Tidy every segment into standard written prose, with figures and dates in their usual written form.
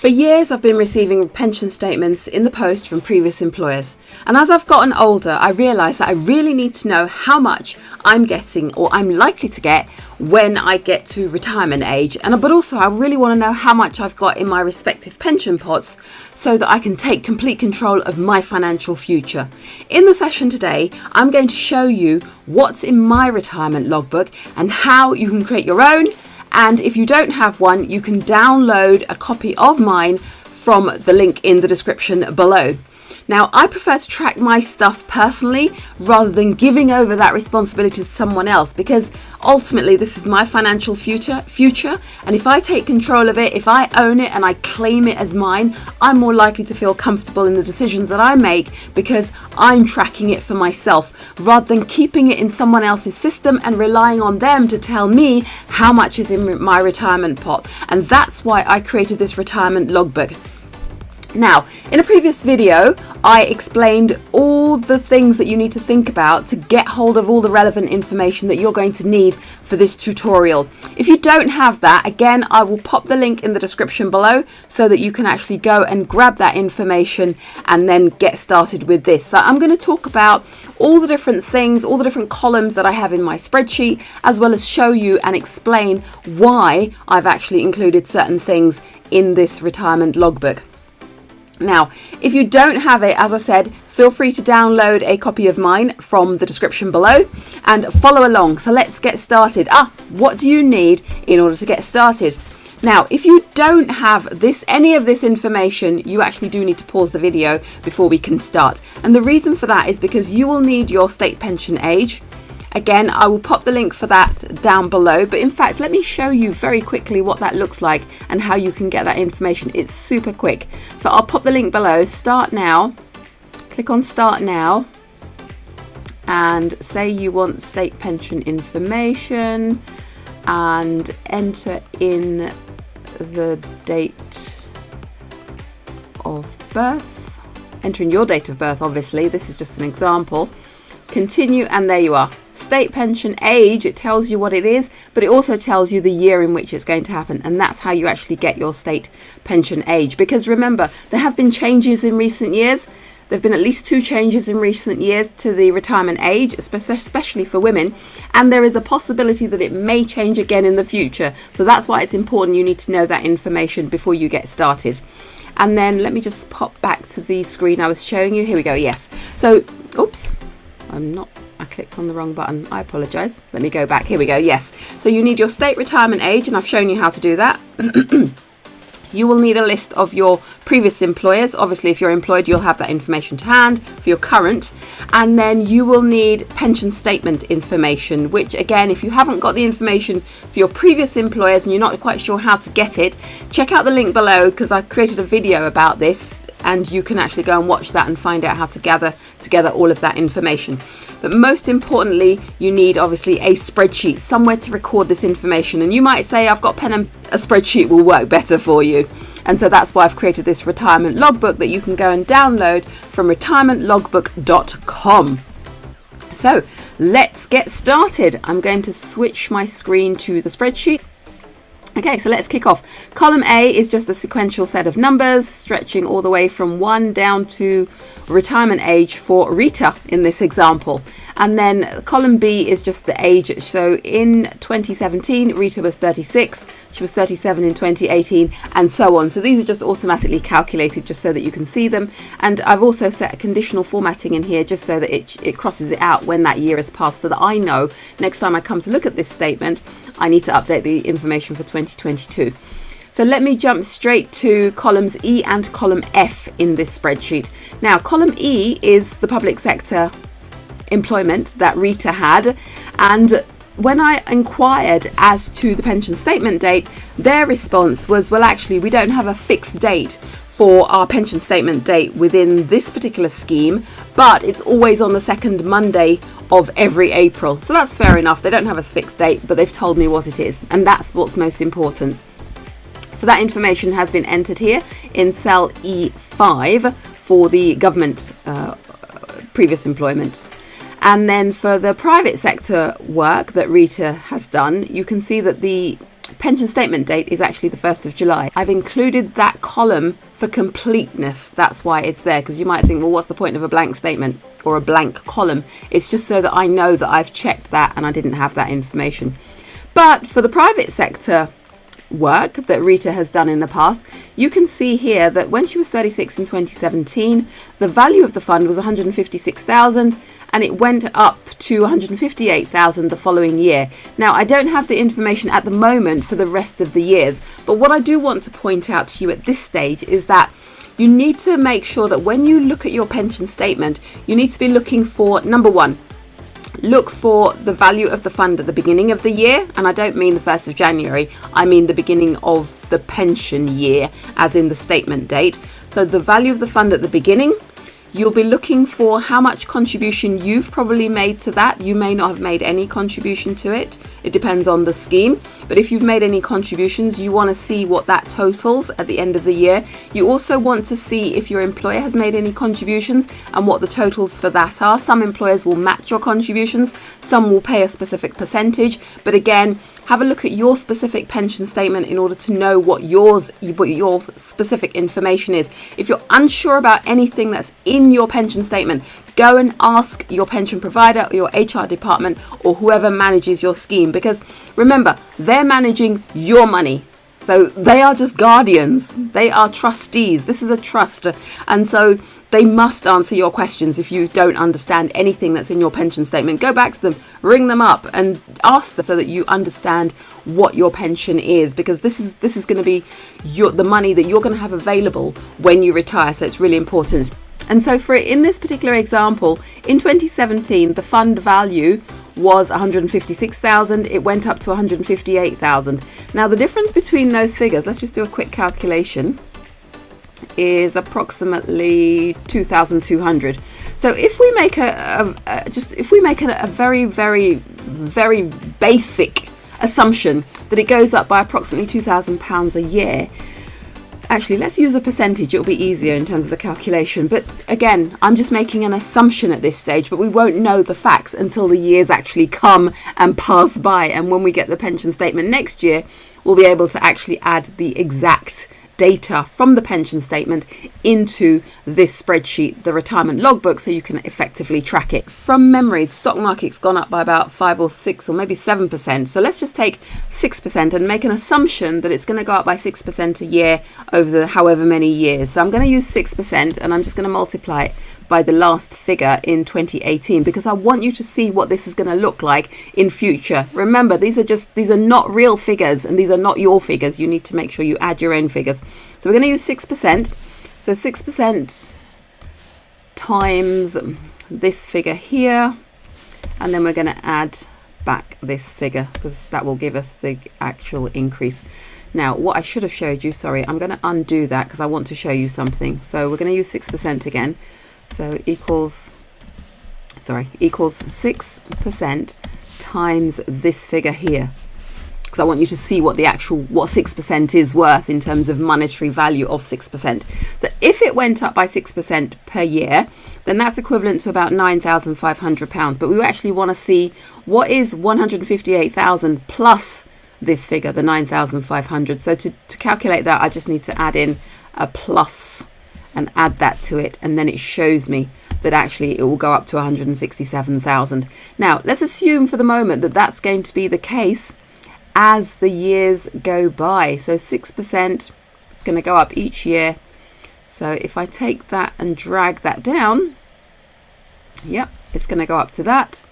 For years, I've been receiving pension statements in the post from previous employers. And as I've gotten older, I realised that I really need to know how much I'm getting or I'm likely to get when I get to retirement age. But also, I really want to know how much I've got in my respective pension pots so that I can take complete control of my financial future. In the session today, I'm going to show you what's in my retirement logbook and how you can create your own. And if you don't have one, you can download a copy of mine from the link in the description below. Now, I prefer to track my stuff personally rather than giving over that responsibility to someone else, because ultimately this is my financial future. And if I take control of it, if I own it and I claim it as mine, I'm more likely to feel comfortable in the decisions that I make because I'm tracking it for myself rather than keeping it in someone else's system and relying on them to tell me how much is in my retirement pot. And that's why I created this retirement logbook. Now, in a previous video, I explained all the things that you need to think about to get hold of all the relevant information that you're going to need for this tutorial. If you don't have that, again, I will pop the link in the description below so that you can actually go and grab that information and then get started with this. So I'm going to talk about all the different things, all the different columns that I have in my spreadsheet, as well as show you and explain why I've actually included certain things in this retirement logbook. Now, if you don't have it, as I said, feel free to download a copy of mine from the description below and follow along. So let's get started. What do you need in order to get started? Now, if you don't have any of this information, you actually do need to pause the video before we can start. And the reason for that is because you will need your state pension age. Again, I will pop the link for that down below, but in fact, let me show you very quickly what that looks like and how you can get that information. It's super quick. So I'll pop the link below, start now, click on start now, and say you want state pension information and enter in the date of birth. Enter in your date of birth, obviously, this is just an example. Continue, and there you are. State pension age, it tells you what it is, but it also tells you the year in which it's going to happen, and that's how you actually get your state pension age. Because remember, there have been changes in recent years. There have been at least 2 changes in recent years to the retirement age, especially for women, and there is a possibility that it may change again in the future. So that's why it's important you need to know that information before you get started. And then let me just pop back to the screen I was showing you. Here we go. Yes. So, oops. I clicked on the wrong button. I apologize. Let me go back. Here we go. Yes. So you need your state retirement age, and I've shown you how to do that. You will need a list of your previous employers. Obviously, if you're employed, you'll have that information to hand for your current. And then you will need pension statement information, which again, if you haven't got the information for your previous employers and you're not quite sure how to get it, check out the link below because I created a video about this. And you can actually go and watch that and find out how to gather together all of that information. But most importantly, you need obviously a spreadsheet, somewhere to record this information. And you might say, I've got pen and a spreadsheet will work better for you. And so that's why I've created this retirement logbook that you can go and download from retirementlogbook.com. So let's get started. I'm going to switch my screen to the spreadsheet. Okay, so let's kick off. Column A is just a sequential set of numbers stretching all the way from 1 down to retirement age for Rita in this example. And then column B is just the age. So in 2017, Rita was 36, she was 37 in 2018, and so on. So these are just automatically calculated just so that you can see them. And I've also set a conditional formatting in here just so that it crosses it out when that year has passed, so that I know next time I come to look at this statement, I need to update the information for 2022. So let me jump straight to columns E and column F in this spreadsheet. Now, column E is the public sector employment that Rita had, and when I inquired as to the pension statement date, their response was, well, actually, we don't have a fixed date for our pension statement date within this particular scheme, but it's always on the second Monday of every April. So that's fair enough. They don't have a fixed date, but they've told me what it is, and that's what's most important. So that information has been entered here in cell E5 for the government previous employment. And then for the private sector work that Rita has done, you can see that the pension statement date is actually the 1st of July. I've included that column for completeness. That's why it's there, because you might think, well, what's the point of a blank statement or a blank column? It's just so that I know that I've checked that and I didn't have that information. But for the private sector work that Rita has done in the past, you can see here that when she was 36 in 2017, the value of the fund was 156,000 and it went up to 158,000 the following year. Now, I don't have the information at the moment for the rest of the years, but what I do want to point out to you at this stage is that you need to make sure that when you look at your pension statement, you need to be looking for, number one, look for the value of the fund at the beginning of the year, and I don't mean the 1st of January, I mean the beginning of the pension year, as in the statement date. So the value of the fund at the beginning. You'll be looking for how much contribution you've probably made to that. You may not have made any contribution to it. It depends on the scheme. But if you've made any contributions, you want to see what that totals at the end of the year. You also want to see if your employer has made any contributions and what the totals for that are. Some employers will match your contributions. Some will pay a specific percentage. But again, have a look at your specific pension statement in order to know what your specific information is. If you're unsure about anything that's in your pension statement, go and ask your pension provider or your HR department or whoever manages your scheme, because remember, they're managing your money. So they are just guardians. They are trustees. This is a trust. And so they must answer your questions. If you don't understand anything that's in your pension statement, go back to them, ring them up and ask them so that you understand what your pension is, because this is going to be the money that you're going to have available when you retire. So it's really important. And so in this particular example, in 2017, the fund value was 156,000. It went up to 158,000. Now the difference between those figures, let's just do a quick calculation, is approximately 2,200. So if we make a very, very, very basic assumption that it goes up by approximately £2,000 a year, actually, let's use a percentage. It'll be easier in terms of the calculation. But again, I'm just making an assumption at this stage, but we won't know the facts until the years actually come and pass by. And when we get the pension statement next year, we'll be able to actually add the exact data from the pension statement into this spreadsheet, the retirement logbook, so you can effectively track it. From memory, the stock market's gone up by about 5 or 6 or maybe 7%. So let's just take 6% and make an assumption that it's going to go up by 6% a year over however many years. So I'm going to use 6% and I'm just going to multiply it by the last figure in 2018, because I want you to see what this is going to look like in future. Remember, these are not real figures and these are not your figures. You need to make sure you add your own figures. So we're going to use 6%. So 6% times this figure here, and then we're going to add back this figure because that will give us the actual increase. Now, what I should have showed you, sorry, I'm going to undo that because I want to show you something. So we're going to use 6% again. So equals 6% times this figure here, because I want you to see what 6% is worth in terms of monetary value of 6%. So if it went up by 6% per year, then that's equivalent to about £9,500. But we actually want to see what is 158,000 plus this figure, the 9,500. So to calculate that, I just need to add in a plus and add that to it, and then it shows me that actually it will go up to 167,000. Now let's assume for the moment that that's going to be the case as the years go by. So 6%, it's going to go up each year. So if I take that and drag that down, yep, it's going to go up to that.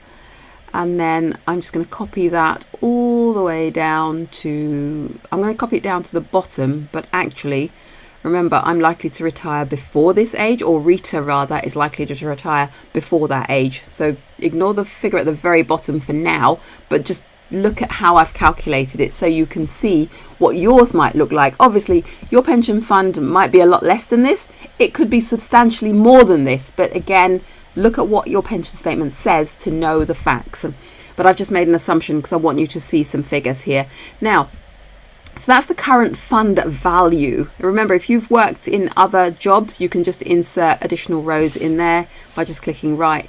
And then I'm just going to copy that all the way down to, I'm going to copy it down to the bottom, but actually, remember, I'm likely to retire before this age, or Rita rather is likely to retire before that age. So ignore the figure at the very bottom for now, but just look at how I've calculated it so you can see what yours might look like. Obviously, your pension fund might be a lot less than this. It could be substantially more than this. But again, look at what your pension statement says to know the facts. But I've just made an assumption because I want you to see some figures here. Now, so that's the current fund value. Remember, if you've worked in other jobs, you can just insert additional rows in there by just clicking by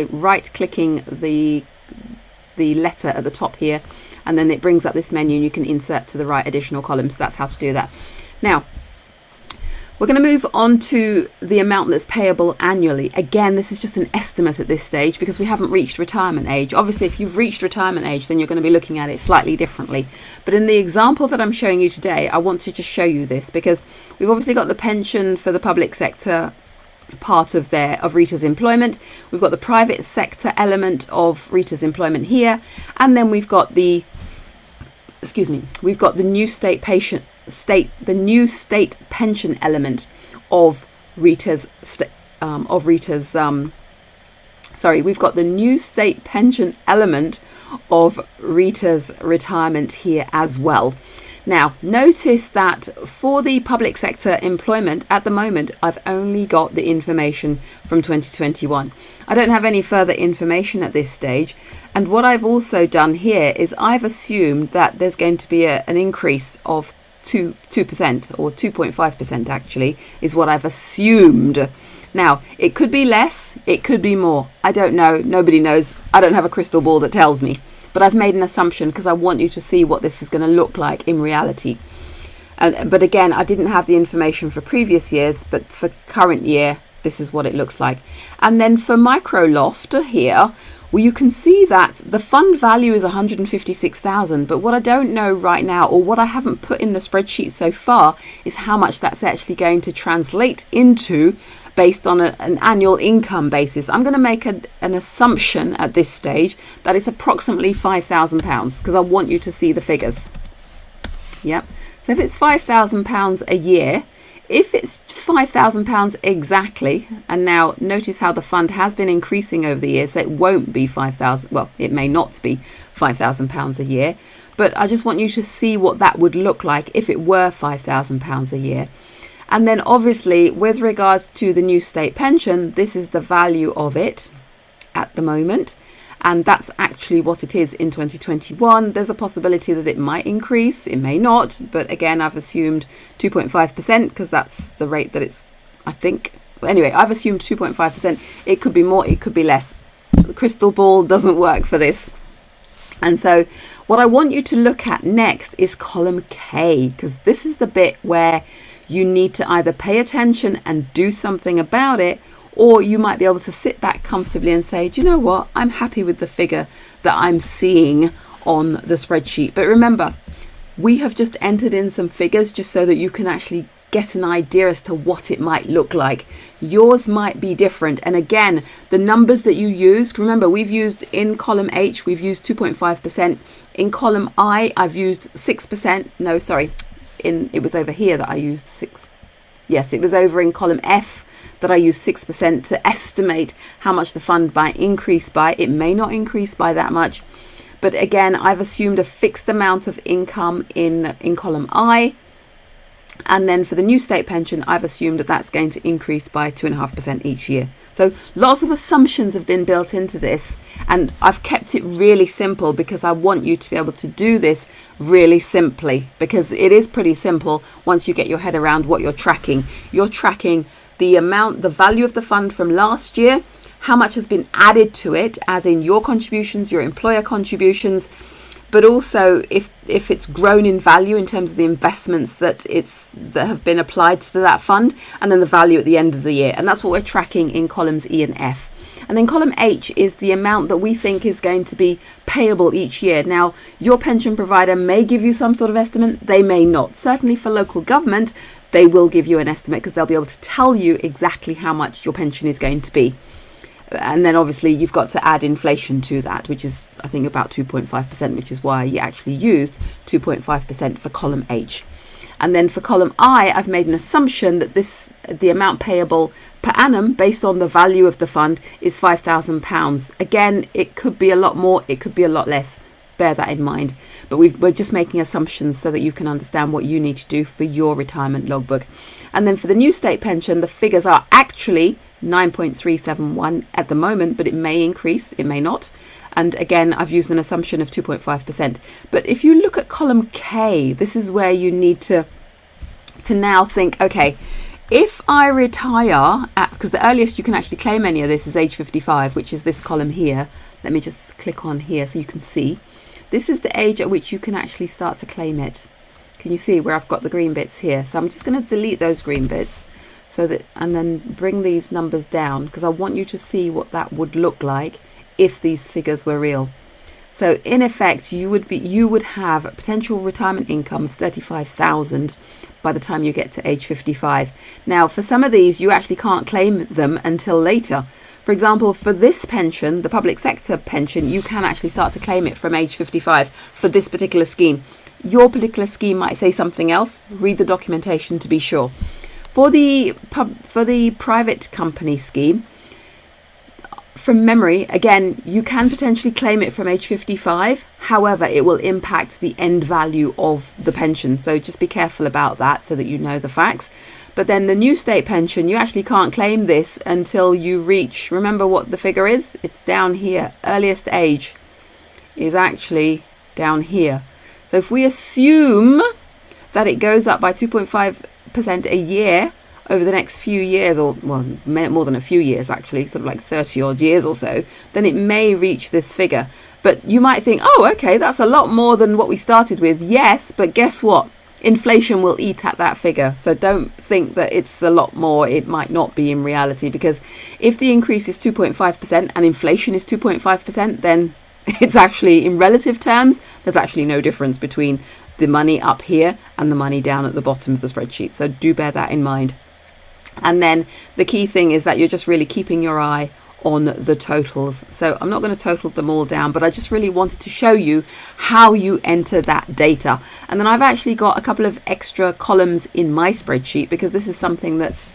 right-clicking the letter at the top here, and then it brings up this menu and you can insert to the right additional columns. That's how to do that. Now, we're going to move on to the amount that's payable annually. Again, this is just an estimate at this stage because we haven't reached retirement age. Obviously, if you've reached retirement age, then you're going to be looking at it slightly differently. But in the example that I'm showing you today, I want to just show you this because we've obviously got the pension for the public sector part of Rita's employment. We've got the private sector element of Rita's employment here, and then we've got the new state pension element of Rita's we've got the new state pension element of Rita's retirement here as well. Now, notice that for the public sector employment at the moment, I've only got the information from 2021. I don't have any further information at this stage. And what I've also done here is I've assumed that there's going to be an increase of 2% or 2.5% actually is what I've assumed. Now, it could be less, it could be more. I don't know. Nobody knows. I don't have a crystal ball that tells me. But I've made an assumption because I want you to see what this is going to look like in reality. But again, I didn't have the information for previous years, but for current year, this is what it looks like. And then for Microloft here, well, you can see that the fund value is 156,000. But what I don't know right now, or what I haven't put in the spreadsheet so far, is how much that's actually going to translate into based on an annual income basis. I'm going to make an assumption at this stage that it's approximately £5,000 because I want you to see the figures. Yep. So if it's £5,000 a year, if it's £5,000 exactly, and now notice how the fund has been increasing over the years, so it won't be 5,000. Well, it may not be £5,000 a year, but I just want you to see what that would look like if it were £5,000 a year. And then obviously with regards to the new state pension, this is the value of it at the moment. And that's actually what it is in 2021. There's a possibility that it might increase, it may not. But again, I've assumed 2.5% because that's the rate that it's, I think. Anyway, I've assumed 2.5%. It could be more, it could be less. The crystal ball doesn't work for this. And so what I want you to look at next is column K, because this is the bit where you need to either pay attention and do something about it, or you might be able to sit back comfortably and say, do you know what? I'm happy with the figure that I'm seeing on the spreadsheet. But remember, we have just entered in some figures just so that you can actually get an idea as to what it might look like. Yours might be different. And again, the numbers that you used, remember, we've used in column H, we've used 2.5%. In column I, I've used 6%. No, sorry. It was over here that I used 6. Yes, it was over in column F that I used 6% to estimate how much the fund might increase by. It may not increase by that much. But again, I've assumed a fixed amount of income in column I. And then for the new state pension, I've assumed that that's going to increase by 2.5% each year. So lots of assumptions have been built into this, and I've kept it really simple because I want you to be able to do this really simply, because it is pretty simple once you get your head around what you're tracking. You're tracking the amount, the value of the fund from last year, how much has been added to it, as in your contributions, your employer contributions, but also if it's grown in value in terms of the investments that have been applied to that fund, and then the value at the end of the year. And that's what we're tracking in columns E and F. And then column H is the amount that we think is going to be payable each year. Now, your pension provider may give you some sort of estimate, they may not. Certainly for local government, they will give you an estimate because they'll be able to tell you exactly how much your pension is going to be. And then obviously you've got to add inflation to that, which is I think about 2.5%, which is why you actually used 2.5% for column H. And then for column I, I've made an assumption that the amount payable per annum based on the value of the fund is £5,000. Again, it could be a lot more, it could be a lot less. Bear that in mind. But we're just making assumptions so that you can understand what you need to do for your retirement logbook. And then for the new state pension, the figures are actually 9.371 at the moment, but it may increase, it may not. And again, I've used an assumption of 2.5%. But if you look at column K, this is where you need to now think, okay, if I retire, because the earliest you can actually claim any of this is age 55, which is this column here. Let me just click on here so you can see. this is the age at which you can actually start to claim it. Can you see where I've got the green bits here? So I'm just going to delete those green bits so that, and then bring these numbers down, because I want you to see what that would look like if these figures were real. So in effect, you would have a potential retirement income of 35,000 by the time you get to age 55. Now, for some of these, you actually can't claim them until later. For example, for this pension, the public sector pension, you can actually start to claim it from age 55 for this particular scheme. Your particular scheme might say something else. Read the documentation to be sure. For the private company scheme, from memory, again, you can potentially claim it from age 55. However, it will impact the end value of the pension. So just be careful about that so that you know the facts. But then the new state pension, you actually can't claim this until you reach, remember what the figure is? It's down here. Earliest age is actually down here. So if we assume that it goes up by 2.5% a year over the next few years, or well, more than a few years actually, sort of like 30 odd years or so, then it may reach this figure. But you might think, oh, okay, that's a lot more than what we started with. Yes, but guess what? Inflation will eat at that figure. So don't think that it's a lot more. It might not be in reality, because if the increase is 2.5% and inflation is 2.5%, then it's actually, in relative terms, there's actually no difference between the money up here and the money down at the bottom of the spreadsheet. So do bear that in mind. And then the key thing is that you're just really keeping your eye on the totals. So I'm not going to total them all down, but I just really wanted to show you how you enter that data. And then I've actually got a couple of extra columns in my spreadsheet, because this is something that's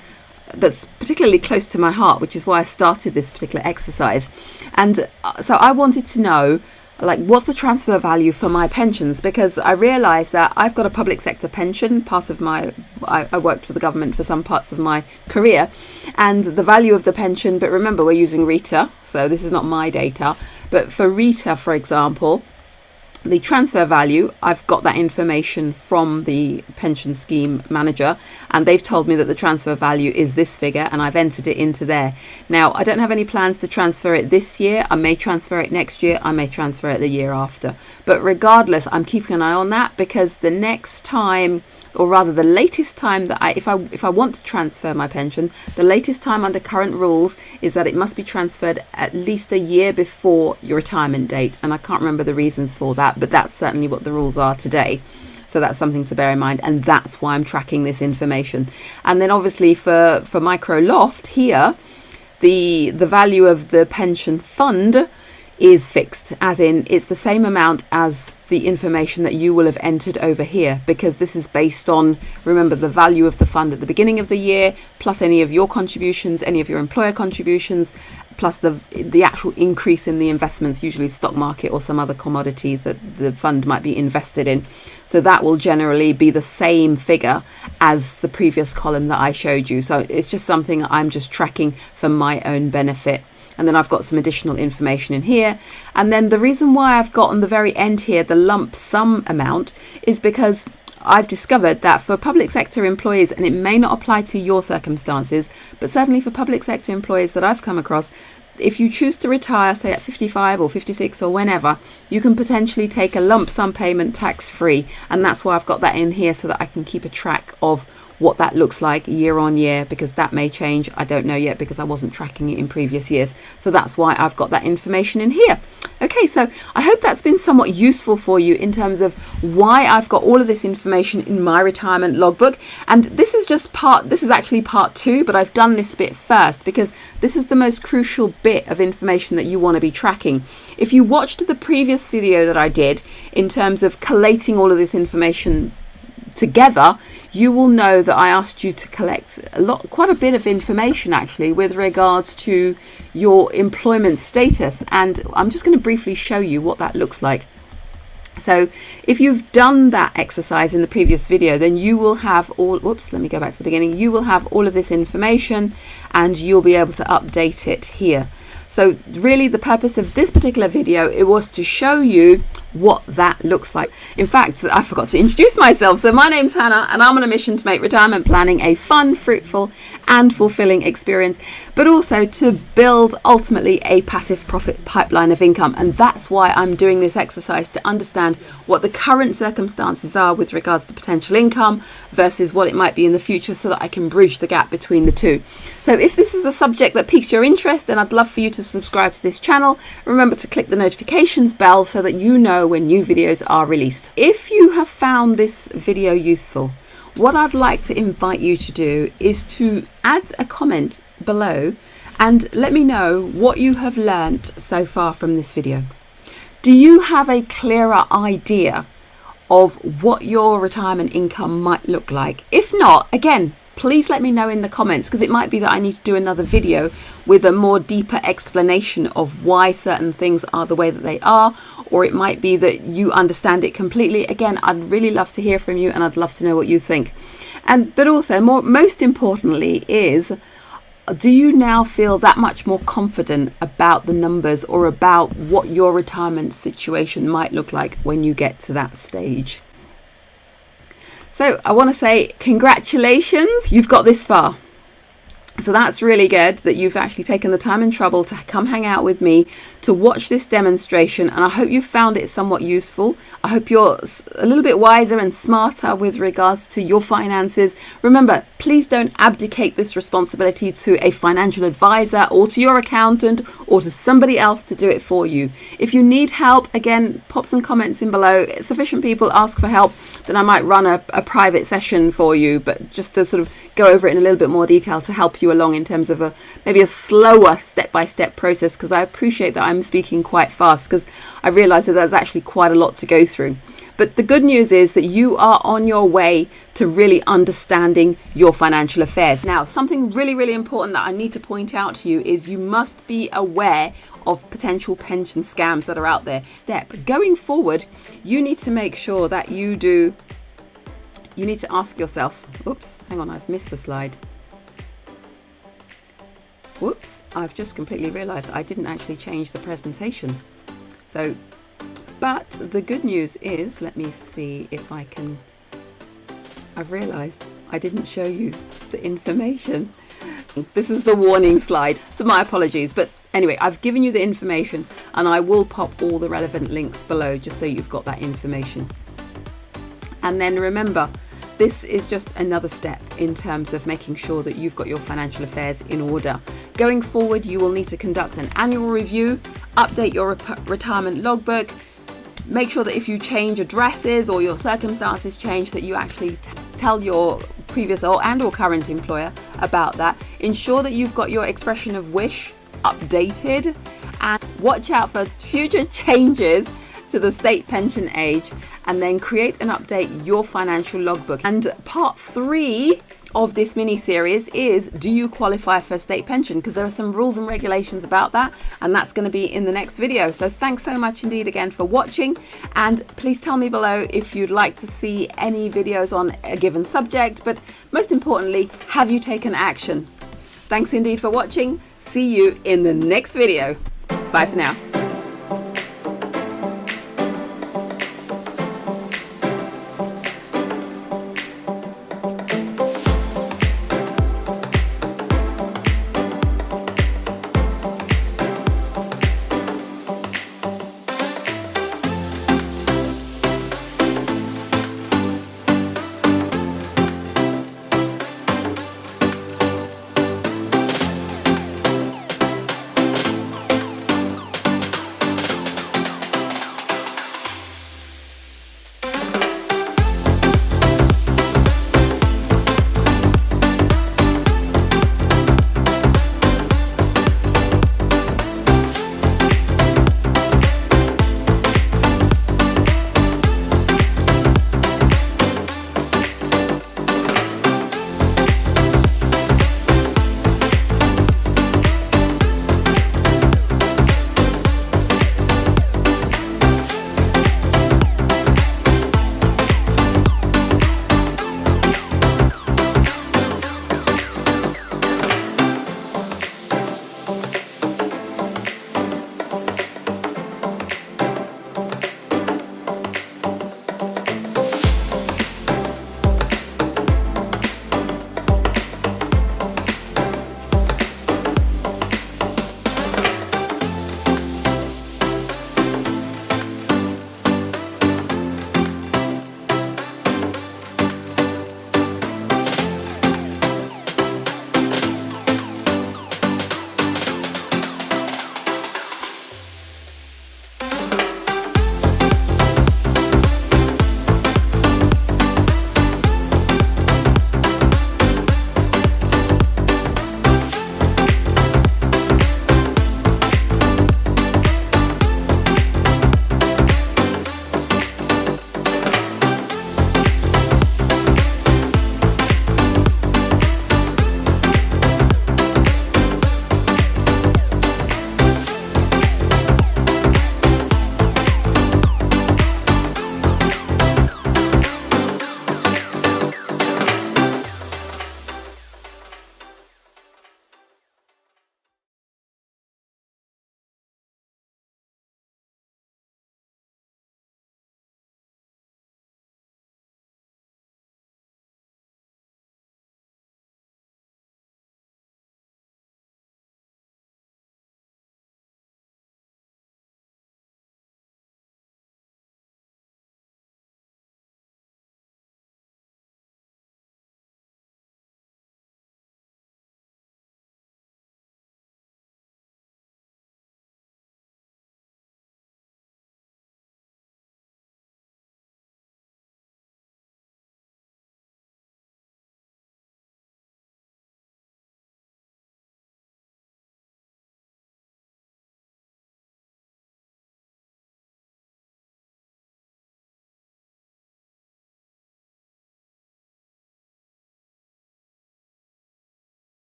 particularly close to my heart, which is why I started this particular exercise. And so I wanted to know, like, what's the transfer value for my pensions? Because I realised that I've got a public sector pension. I worked for the government for some parts of my career, and the value of the pension, but remember, we're using RITA, so this is not my data. But for RITA, for example, the transfer value, I've got that information from the pension scheme manager, and they've told me that the transfer value is this figure, and I've entered it into there. Now, I don't have any plans to transfer it this year. I may transfer it next year. I may transfer it the year after. But regardless, I'm keeping an eye on that, because the next time, or rather the latest time that if I want to transfer my pension, the latest time under current rules is that it must be transferred at least a year before your retirement date. And I can't remember the reasons for that, but that's certainly what the rules are today. So that's something to bear in mind, and that's why I'm tracking this information. And then obviously for Micro Loft here, the value of the pension fund is fixed, as in it's the same amount as the information that you will have entered over here, because this is based on, remember, the value of the fund at the beginning of the year, plus any of your contributions, any of your employer contributions, plus the actual increase in the investments, usually stock market or some other commodity that the fund might be invested in. So that will generally be the same figure as the previous column that I showed you. So it's just something I'm just tracking for my own benefit. And then I've got some additional information in here. And then the reason why I've got on the very end here the lump sum amount is because I've discovered that for public sector employees, and it may not apply to your circumstances, but certainly for public sector employees that I've come across, if you choose to retire, say at 55 or 56 or whenever, you can potentially take a lump sum payment tax-free. And that's why I've got that in here, so that I can keep a track of what that looks like year on year, because that may change. I don't know yet, because I wasn't tracking it in previous years. So that's why I've got that information in here. Okay, so I hope that's been somewhat useful for you in terms of why I've got all of this information in my retirement logbook. And this is actually part 2, but I've done this bit first because this is the most crucial bit of information that you want to be tracking. If you watched the previous video that I did in terms of collating all of this information together, you will know that I asked you to collect quite a bit of information actually with regards to your employment status, and I'm just going to briefly show you what that looks like. So if you've done that exercise in the previous video, then you will have let me go back to the beginning. You will have all of this information, and you'll be able to update it here. So really the purpose of this particular video, it was to show you what that looks like. In fact, I forgot to introduce myself. So my name's Hannah and I'm on a mission to make retirement planning a fun, fruitful and fulfilling experience, but also to build ultimately a passive profit pipeline of income. And that's why I'm doing this exercise, to understand what the current circumstances are with regards to potential income versus what it might be in the future, so that I can bridge the gap between the two. So if this is a subject that piques your interest, then I'd love for you to subscribe to this channel. Remember to click the notifications bell so that you know when new videos are released. If you have found this video useful, what I'd like to invite you to do is to add a comment below and let me know what you have learnt so far from this video. Do you have a clearer idea of what your retirement income might look like? If not, again, please let me know in the comments, because it might be that I need to do another video with a more deeper explanation of why certain things are the way that they are, or it might be that you understand it completely. Again, I'd really love to hear from you and I'd love to know what you think. But also, most importantly is, do you now feel that much more confident about the numbers or about what your retirement situation might look like when you get to that stage? So I want to say congratulations, you've got this far. So that's really good that you've actually taken the time and trouble to come hang out with me to watch this demonstration, and I hope you found it somewhat useful. I hope you're a little bit wiser and smarter with regards to your finances. Remember, please don't abdicate this responsibility to a financial advisor or to your accountant or to somebody else to do it for you. If you need help, again, pop some comments in below. Sufficient people ask for help, then I might run a private session for you, but just to sort of go over it in a little bit more detail to help you along in terms of maybe a slower step-by-step process, because I appreciate that I'm speaking quite fast, because I realize that there's actually quite a lot to go through. But the good news is that you are on your way to really understanding your financial affairs. Now, something really, really important that I need to point out to you is you must be aware of potential pension scams that are out there. Going forward, you need to make sure that you need to ask yourself, oops, hang on, I've missed the slide. Whoops, I've just completely realized I didn't actually change the presentation. But the good news is, let me see if I can, I've realized I didn't show you the information. This is the warning slide, so my apologies. But anyway, I've given you the information and I will pop all the relevant links below just so you've got that information. And then remember, this is just another step in terms of making sure that you've got your financial affairs in order. Going forward, you will need to conduct an annual review, update your retirement logbook, make sure that if you change addresses or your circumstances change, that you actually tell your previous or current employer about that. Ensure that you've got your expression of wish updated, and watch out for future changes to the state pension age, and then create and update your financial logbook. And part 3 of this mini series is, do you qualify for state pension? Because there are some rules and regulations about that, and that's going to be in the next video. So thanks so much indeed again for watching, and please tell me below if you'd like to see any videos on a given subject, but most importantly, have you taken action? Thanks indeed for watching. See you in the next video. Bye for now.